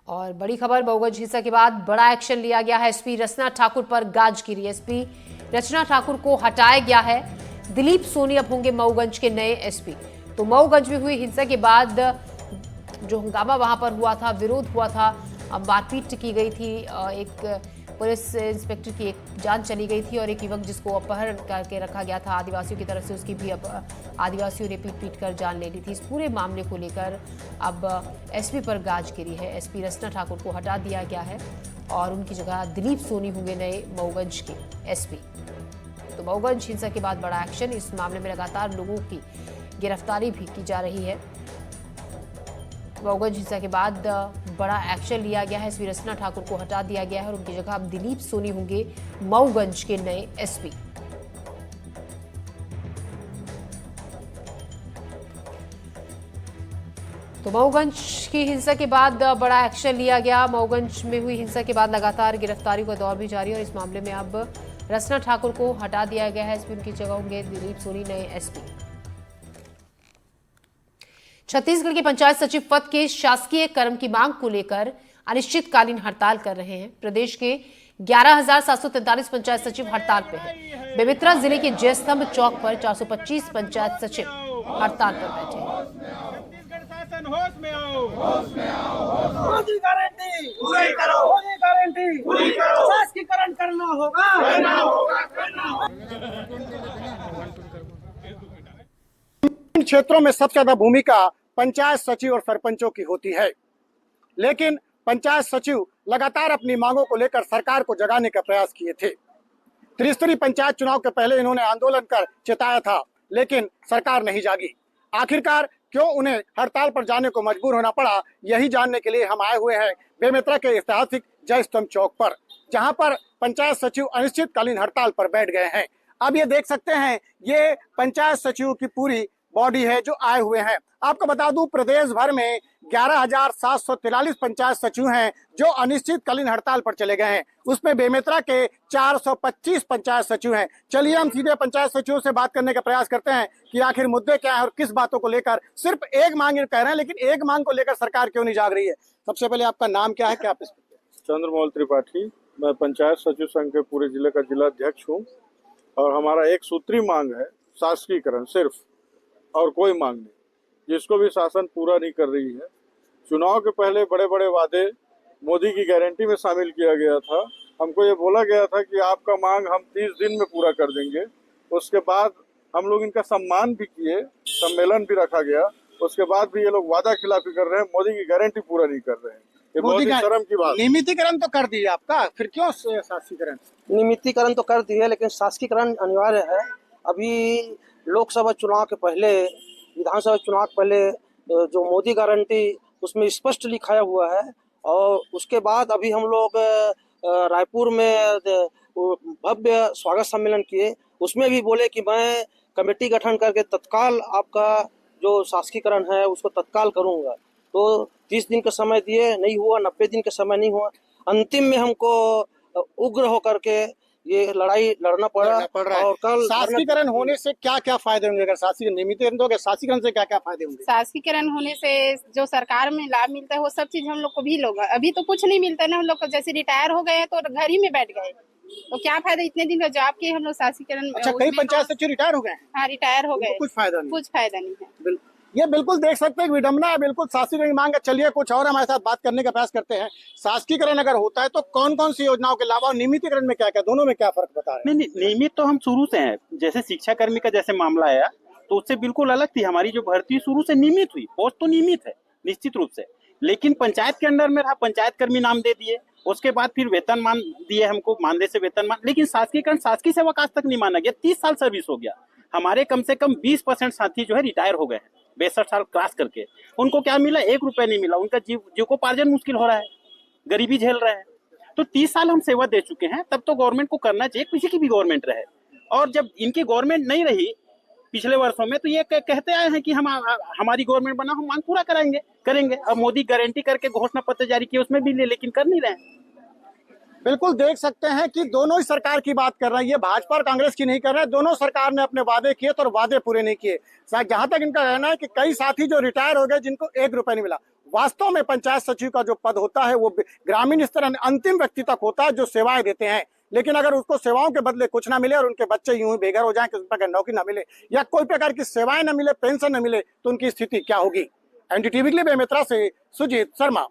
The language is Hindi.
और बड़ी खबर, मऊगंज हिंसा के बाद बड़ा एक्शन लिया गया है। एसपी रचना ठाकुर पर गाज गिरी। एसपी रचना ठाकुर को हटाया गया है। दिलीप सोनी अब होंगे मऊगंज के नए एसपी। तो मऊगंज में हुई हिंसा के बाद जो हंगामा वहां पर हुआ था, विरोध हुआ था, मारपीट की गई थी, एक पुलिस इंस्पेक्टर की एक जान चली गई थी और एक युवक जिसको अपहरण करके रखा गया था आदिवासियों की तरफ से, उसकी भी अब आदिवासियों ने पीट पीट कर जान ले ली थी। इस पूरे मामले को लेकर अब एसपी पर गाज गिरी है। एसपी रचना ठाकुर को हटा दिया गया है और उनकी जगह दिलीप सोनी होंगे नए मऊगंज के एसपी। तो मऊगंज हिंसा के बाद बड़ा एक्शन। इस मामले में लगातार लोगों की गिरफ्तारी भी की जा रही है। मऊगंज हिंसा के बाद बड़ा एक्शन लिया गया है। एसपी रचना ठाकुर को हटा दिया गया है और उनकी जगह अब दिलीप सोनी होंगे मऊगंज के नए एसपी। तो मऊगंज की हिंसा के बाद बड़ा एक्शन लिया गया। मऊगंज में हुई हिंसा के बाद लगातार गिरफ्तारियों का दौर भी जारी है और इस मामले में अब रचना ठाकुर को हटा दिया गया है। एसपी उनकी जगह होंगे दिलीप सोनी नए एसपी। छत्तीसगढ़ के पंचायत सचिव पद के शासकीय कर्म की मांग को लेकर अनिश्चितकालीन हड़ताल कर रहे हैं। प्रदेश के 11,743 पंचायत सचिव हड़ताल पे हैं। बेमेतरा जिले के जयस्तंभ चौक पर 425 पंचायत सचिव हड़ताल पर बैठे हैं। होश में आओ, होश में आओ, मोदी गारंटी पूरी करो, मोदी गारंटी पूरी करो, शासकीकरण करना होगा, करना होगा, करना होगा। इन क्षेत्रों में सबसे ज्यादा भूमिका पंचायत सचिव और सरपंचों की होती है, लेकिन पंचायत सचिव लगातार अपनी मांगों को लेकर सरकार को जगाने का प्रयास किए थे। त्रिस्तरीय पंचायत चुनाव के पहले इन्होंने आंदोलन कर चेताया था, लेकिन सरकार नहीं जागी। आखिरकार क्यों उन्हें हड़ताल पर जाने को मजबूर होना पड़ा, यही जानने के लिए हम आए हुए हैं बेमेतरा के ऐतिहासिक जयस्तंभ चौक पर, जहां पर पंचायत सचिव अनिश्चितकालीन हड़ताल पर बैठ गए हैं। अब ये देख सकते हैं, ये पंचायत सचिवों की पूरी बॉडी है जो आए हुए हैं। आपको बता दूं, प्रदेश भर में 11,743 पंचायत सचिव हैं जो अनिश्चितकालीन हड़ताल पर चले गए हैं। उसमें बेमेतरा के 425 पंचायत सचिव हैं। चलिए हम सीधे पंचायत सचिवों से बात करने का प्रयास करते हैं कि आखिर मुद्दे क्या है और किस बातों को लेकर। सिर्फ एक मांग कह रहे हैं, लेकिन एक मांग को लेकर सरकार क्यों नहीं जाग रही है? सबसे पहले आपका नाम क्या है, क्या आप? चंद्रमोहन त्रिपाठी, मैं पंचायत सचिव संघ के पूरे जिले का जिला अध्यक्ष हूँ और हमारा एक सूत्री मांग है शासकीकरण, सिर्फ, और कोई मांग नहीं, जिसको भी शासन पूरा नहीं कर रही है। चुनाव के पहले बड़े बड़े वादे मोदी की गारंटी में शामिल किया गया था। हमको ये बोला गया था कि आपका मांग हम 30 दिन में पूरा कर देंगे। उसके बाद हम लोग इनका सम्मान भी किए, सम्मेलन भी रखा गया। उसके बाद भी ये लोग वादा खिलाफी कर रहे हैं, मोदी की गारंटी पूरा नहीं कर रहे हैं। ये बहुत ही शर्म की बात। नियमितीकरण तो कर दिए आपका, फिर क्यों शासकीकरण? नियमितीकरण तो कर दिए, लेकिन शासकीकरण अनिवार्य है। अभी लोकसभा चुनाव के पहले, विधानसभा चुनाव के पहले जो मोदी गारंटी, उसमें स्पष्ट लिखाया हुआ है। और उसके बाद अभी हम लोग रायपुर में भव्य स्वागत सम्मेलन किए, उसमें भी बोले कि मैं कमेटी गठन करके तत्काल आपका जो शासकीकरण है उसको तत्काल करूंगा। तो 30 दिन का समय दिए, नहीं हुआ। 90 दिन का समय नहीं हुआ। अंतिम में हमको उग्र होकर के ये लड़ाई लड़ना पड़ा और कल शासकीकरण होने से क्या क्या फायदे होंगे? अगर शासकीकरण नियमितीकरण तो शासकीकरण से क्या क्या फायदे होंगे? शासकीकरण होने से जो सरकार में लाभ मिलता है वो सब चीज हम लोग को भी लोग, अभी तो कुछ नहीं मिलता ना। हम लोग को जैसे रिटायर हो गए तो घर ही में बैठ गए, तो क्या फायदा? इतने दिन का जॉब किए हम लोग शासकीकरण। अच्छा, कई पंचायत सचिव रिटायर हो गए? हाँ, रिटायर हो गए, कुछ फायदा नहीं, कुछ फायदा नहीं है। ये बिल्कुल देख सकते हैं, विडम्बना है बिल्कुल शासकीकरण की मांग है। चलिए कुछ और हमारे साथ बात करने का प्रयास करते हैं। शासकीकरण अगर होता है तो कौन कौन सी योजनाओं के लाभ और नियमितीकरण में क्या क्या, दोनों में क्या फर्क बता रहे हैं? नहीं, नियमित तो हम शुरू से हैं। जैसे शिक्षा कर्मी का जैसे मामला आया तो उससे बिल्कुल अलग थी। हमारी जो भर्ती शुरू से नियमित हुई, पोस्ट तो नियमित है निश्चित रूप से, लेकिन पंचायत के अंडर में रहा, पंचायत कर्मी नाम दे दिए। उसके बाद फिर वेतनमान दिए हमको, मानदेय से वेतनमान, लेकिन शासकीकरण शासकीय सेवक आज तक नहीं माना गया। 30 साल सर्विस हो गया हमारे, कम से कम 20% साथी जो है रिटायर हो गए हैं 62 साल क्रॉस करके। उनको क्या मिला? 1 रुपया नहीं मिला। उनका जीविकोपार्जन मुश्किल हो रहा है, गरीबी झेल रहे हैं। तो 30 साल हम सेवा दे चुके हैं, तब तो गवर्नमेंट को करना चाहिए, किसी की भी गवर्नमेंट रहे। और जब इनकी गवर्नमेंट नहीं रही पिछले वर्षों में, तो ये कहते आए हैं कि हम हमारी गवर्नमेंट बना, हम मांग पूरा करेंगे। अब मोदी गारंटी करके घोषणा पत्र जारी किए, उसमें भी लेकिन कर नहीं रहे। बिल्कुल देख सकते हैं कि दोनों ही सरकार की बात कर रहे हैं, ये भाजपा और कांग्रेस की नहीं कर रहे हैं। दोनों सरकार ने अपने वादे किए तो वादे पूरे नहीं किए। जहां तक इनका कहना है कि कई साथी जो रिटायर हो गए जिनको 1 रुपया नहीं मिला, वास्तव में पंचायत सचिव का जो पद होता है वो ग्रामीण स्तर अंतिम व्यक्ति तक होता है जो सेवाएं देते हैं। लेकिन अगर उसको सेवाओं के बदले कुछ ना मिले और उनके बच्चे यूं ही बेघर हो जाएं, किसी प्रकार नौकरी ना मिले या कोई प्रकार की सेवाएं ना मिले, पेंशन ना मिले, तो उनकी स्थिति क्या होगी। एनडीटीवी के लिए बेमेतरा से सुजीत शर्मा।